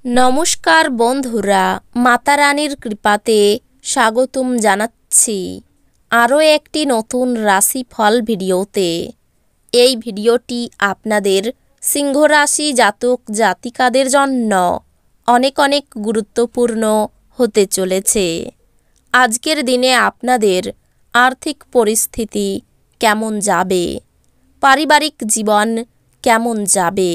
নমস্কার বন্ধুরা, মাতা রানীর কৃপাতে স্বাগতম জানাচ্ছি আরও একটি নতুন রাশিফল ভিডিওতে। এই ভিডিওটি আপনাদের সিংহ রাশি জাতক জাতিকাদের জন্য অনেক অনেক গুরুত্বপূর্ণ হতে চলেছে। আজকের দিনে আপনাদের আর্থিক পরিস্থিতি কেমন যাবে, পারিবারিক জীবন কেমন যাবে,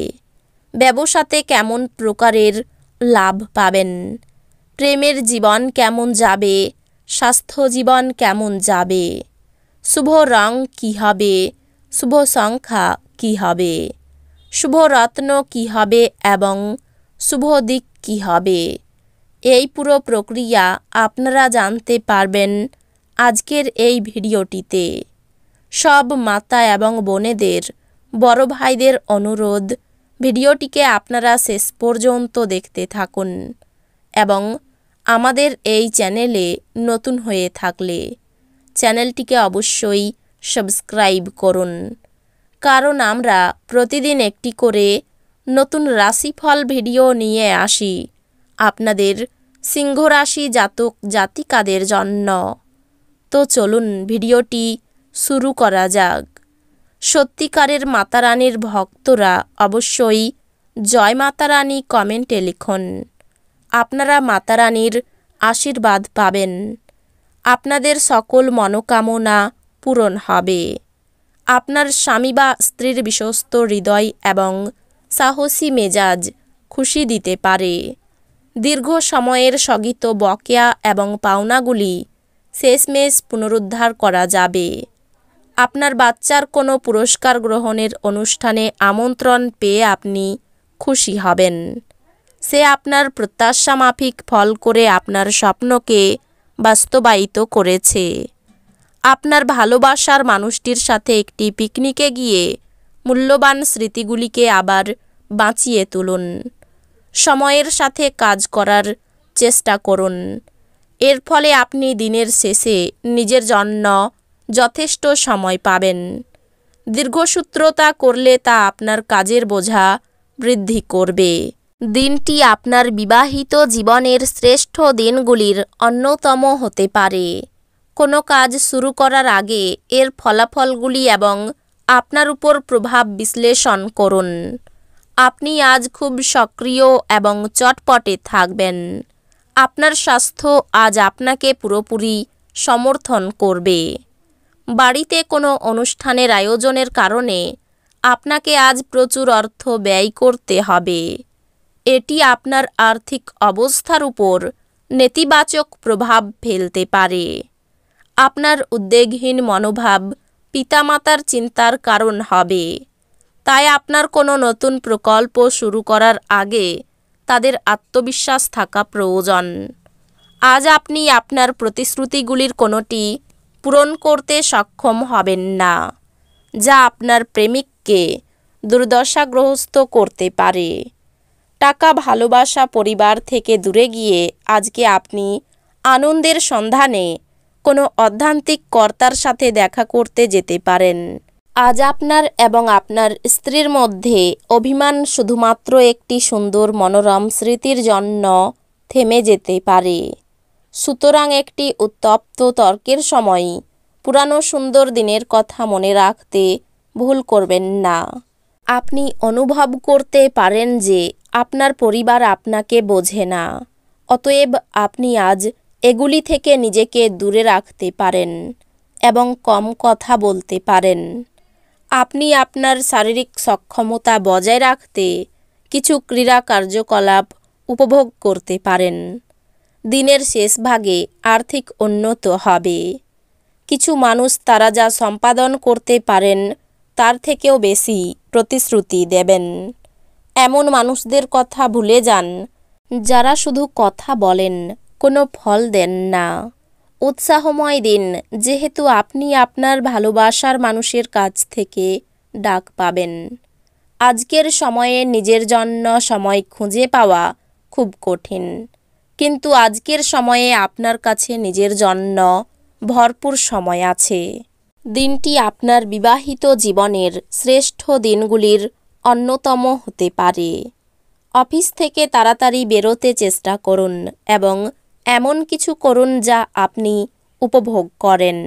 ব্যবসাতে কেমন প্রকারের লাভ পাবেন, প্রেমের জীবন কেমন যাবে, স্বাস্থ্য জীবন কেমন যাবে, শুভ রং কী হবে, শুভ সংখ্যা কী হবে, শুভ রত্ন কী হবে এবং শুভ দিক কী হবে, এই পুরো প্রক্রিয়া আপনারা জানতে পারবেন আজকের এই ভিডিওটিতে। সব মাতা এবং বোনেদের, বড় ভাইদের অনুরোধ, ভিডিওটিকে আপনারা শেষ পর্যন্ত দেখতে থাকুন এবং আমাদের এই চ্যানেলে নতুন হয়ে থাকলে চ্যানেলটিকে অবশ্যই সাবস্ক্রাইব করুন, কারণ আমরা প্রতিদিন একটি করে নতুন রাশিফল ভিডিও নিয়ে আসি আপনাদের সিংহ রাশি জাতক জাতিকাদের জন্য। তো চলুন ভিডিওটি শুরু করা যাক। সত্যিকারের মাতা রানীর ভক্তরা অবশ্যই জয় মাতা রানী কমেন্টে লিখুন। আপনারা মাতা রানীর আশীর্বাদ পাবেন, আপনাদের সকল মনোকামনা পূরণ হবে। আপনার স্বামী বা স্ত্রীর বিশ্বস্ত হৃদয় এবং সাহসী মেজাজ খুশি দিতে পারে। দীর্ঘ সময়ের স্থগিত বকেয়া এবং পাওনাগুলি শেষমেশ পুনরুদ্ধার করা যাবে। আপনার বাচ্চার কোনো পুরস্কার গ্রহণের অনুষ্ঠানে আমন্ত্রণ পেয়ে আপনি খুশি হবেন। সে আপনার প্রত্যাশা মাফিক ফল করে আপনার স্বপ্নকে বাস্তবায়িত করেছে। আপনার ভালোবাসার মানুষটির সাথে একটি পিকনিকে গিয়ে মূল্যবান স্মৃতিগুলিকে আবার বাঁচিয়ে তুলুন। সময়ের সাথে কাজ করার চেষ্টা করুন, এর ফলে আপনি দিনের শেষে নিজের জন্য যথেষ্ট সময় পাবেন। দীর্ঘসূত্রতা করলে তা আপনার কাজের বোঝা বৃদ্ধি করবে। দিনটি আপনার বিবাহিত জীবনের শ্রেষ্ঠ দিনগুলির অন্যতম হতে পারে। কোনো কাজ শুরু করার আগে এর ফলাফলগুলি এবং আপনার উপর প্রভাব বিশ্লেষণ করুন। আপনি আজ খুব সক্রিয় এবং চটপটে থাকবেন। আপনার স্বাস্থ্য আজ আপনাকে পুরোপুরি সমর্থন করবে। বাড়িতে কোনো অনুষ্ঠানের আয়োজনের কারণে আপনাকে আজ প্রচুর অর্থ ব্যয় করতে হবে। এটি আপনার আর্থিক অবস্থার উপর নেতিবাচক প্রভাব ফেলতে পারে। আপনার উদ্বেগহীন মনোভাব পিতামাতার চিন্তার কারণ হবে, তাই আপনার কোনো নতুন প্রকল্প শুরু করার আগে তাদের আত্মবিশ্বাস থাকা প্রয়োজন। আজ আপনি আপনার প্রতিশ্রুতিগুলির কোনোটি পূরণ করতে সক্ষম হবেন না, যা আপনার প্রেমিককে দুর্দশাগ্রস্ত করতে পারে। টাকা, ভালোবাসা, পরিবার থেকে দূরে গিয়ে আজকে আপনি আনন্দের সন্ধানে কোনো অধ্যাত্মিক কর্তার সাথে দেখা করতে যেতে পারেন। আজ আপনার এবং আপনার স্ত্রীর মধ্যে অভিমান শুধুমাত্র একটি সুন্দর মনোরম স্মৃতির জন্য থেমে যেতে পারে। সুতরাং একটি উত্তপ্ত তর্কের সময় পুরানো সুন্দর দিনের কথা মনে রাখতে ভুল করবেন না। আপনি অনুভব করতে পারেন যে আপনার পরিবার আপনাকে বোঝে না, অতএব আপনি আজ এগুলি থেকে নিজেকে দূরে রাখতে পারেন এবং কম কথা বলতে পারেন। আপনি আপনার শারীরিক সক্ষমতা বজায় রাখতে কিছু ক্রীড়া কার্যকলাপ উপভোগ করতে পারেন। দিনের শেষ ভাগে আর্থিক উন্নতি হবে। কিছু মানুষ তারা যা সম্পাদন করতে পারেন তার থেকেও বেশি প্রতিশ্রুতি দেবেন। এমন মানুষদের কথা ভুলে যান যারা শুধু কথা বলেন, কোনো ফল দেন না। উৎসাহময় দিন, যেহেতু আপনি আপনার ভালোবাসার মানুষের কাছ থেকে ডাক পাবেন। আজকের সময়ে নিজের জন্য সময় খুঁজে পাওয়া খুব কঠিন, কিন্তু আজকের সময়ে আপনার কাছে নিজের জন্য ভরপুর সময় আছে। দিনটি আপনার বিবাহিত জীবনের শ্রেষ্ঠ দিনগুলির অন্যতম হতে পারে। অফিস থেকে তাড়াতাড়ি বেরোতে চেষ্টা করুন এবং এমন কিছু করুন যা আপনি উপভোগ করেন।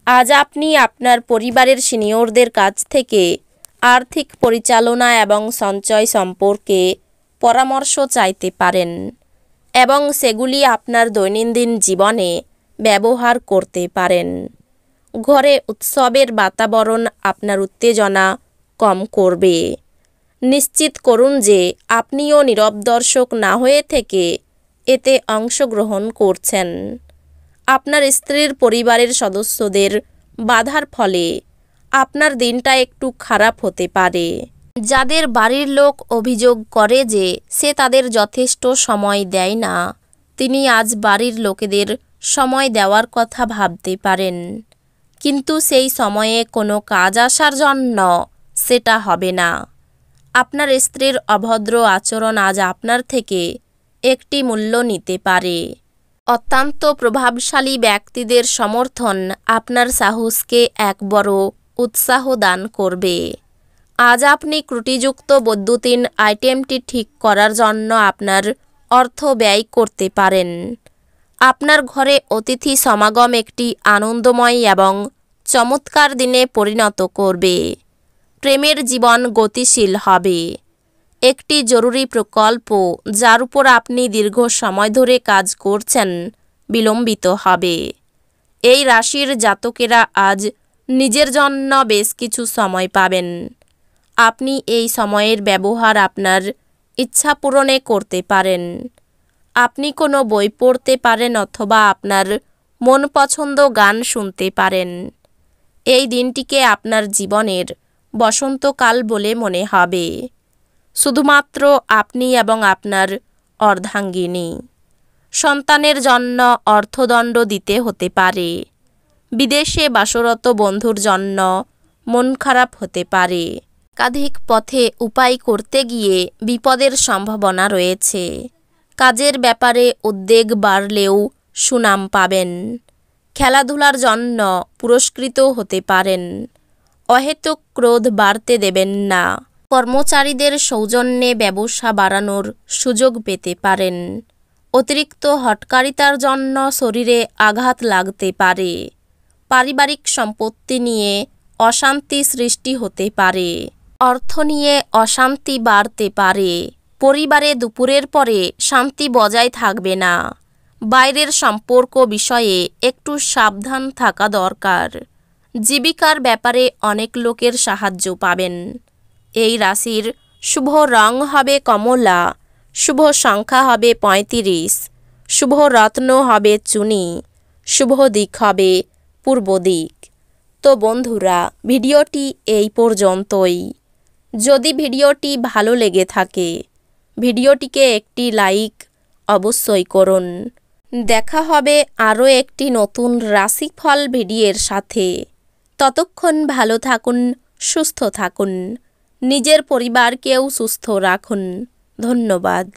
আজ আপনি আপনার পরিবারের সিনিয়রদের কাছ থেকে আর্থিক পরিচালনা এবং সঞ্চয় সম্পর্কে পরামর্শ চাইতে পারেন এবং সেগুলি আপনার দৈনন্দিন জীবনে ব্যবহার করতে পারেন। ঘরে উৎসবের বাতাবরণ আপনার উত্তেজনা কম করবে। নিশ্চিত করুন যে আপনিও নীরব দর্শক না হয়ে থেকে এতে অংশগ্রহণ করছেন। আপনার স্ত্রীর পরিবারের সদস্যদের বাধার ফলে আপনার দিনটা একটু খারাপ হতে পারে। যাদের বাড়ির লোক অভিযোগ করে যে সে তাদের যথেষ্ট সময় দেয় না, তিনি আজ বাড়ির লোকেদের সময় দেওয়ার কথা ভাবতে পারেন, কিন্তু সেই সময়ে কোনো কাজ আসার জন্য সেটা হবে না। আপনার স্ত্রীর অভদ্র আচরণ আজ আপনার থেকে একটি মূল্য নিতে পারে। অত্যন্ত প্রভাবশালী ব্যক্তিদের সমর্থন আপনার সাহসকে এক বড় উৎসাহ দান করবে। আজ আপনি ত্রুটিযুক্ত বৈদ্যুতিন আইটেমটি ঠিক করার জন্য আপনার অর্থ ব্যয় করতে পারেন। আপনার ঘরে অতিথি সমাগম একটি আনন্দময় এবং চমৎকার দিনে পরিণত করবে। প্রেমের জীবন গতিশীল হবে। একটি জরুরি প্রকল্প যার উপর আপনি দীর্ঘ সময় ধরে কাজ করছেন বিলম্বিত হবে। এই রাশির জাতকেরা আজ নিজের জন্য বেশ কিছু সময় পাবেন। আপনি এই সময়ের ব্যবহার আপনার ইচ্ছা পূরণে করতে পারেন। আপনি কোনো বই পড়তে পারেন অথবা আপনার মন পছন্দ গান শুনতে পারেন। এই দিনটিকে আপনার জীবনের বসন্তকাল বলে মনে হবে। শুধুমাত্র আপনি এবং আপনার অর্ধাঙ্গিনী। সন্তানের জন্য অর্থদণ্ড দিতে হতে পারে। বিদেশে বাসরত বন্ধুর জন্য মন খারাপ হতে পারে। একাধিক পথে উপায় করতে গিয়ে বিপদের সম্ভাবনা রয়েছে। কাজের ব্যাপারে উদ্বেগ বাড়লেও সুনাম পাবেন। খেলাধুলার জন্য পুরস্কৃত হতে পারেন। অহেতুক ক্রোধ বাড়তে দেবেন না। কর্মচারীদের সৌজন্যে ব্যবসা বাড়ানোর সুযোগ পেতে পারেন। অতিরিক্ত হঠকারিতার জন্য শরীরে আঘাত লাগতে পারে। পারিবারিক সম্পত্তি নিয়ে অশান্তি সৃষ্টি হতে পারে। অর্থ নিয়ে অশান্তি বাড়তে পারে। পরিবারে দুপুরের পরে শান্তি বজায় থাকবে না। বাইরের সম্পর্ক বিষয়ে একটু সাবধান থাকা দরকার। জীবিকার ব্যাপারে অনেক লোকের সাহায্য পাবেন। এই রাশির শুভ রং হবে কমলা, শুভ সংখ্যা হবে 35, শুভ রত্ন হবে চুনি, শুভ দিক হবে পূর্ব দিক। তো বন্ধুরা, ভিডিওটি এই পর্যন্তই। যদি ভিডিওটি ভালো লেগে থাকে ভিডিওটিকে একটি লাইক অবশ্যই করুন। দেখা হবে আরও একটি নতুন রাশিফল ভিডিওর সাথে। ততক্ষণ ভালো থাকুন, সুস্থ থাকুন, নিজের পরিবারকেও সুস্থ রাখুন। ধন্যবাদ।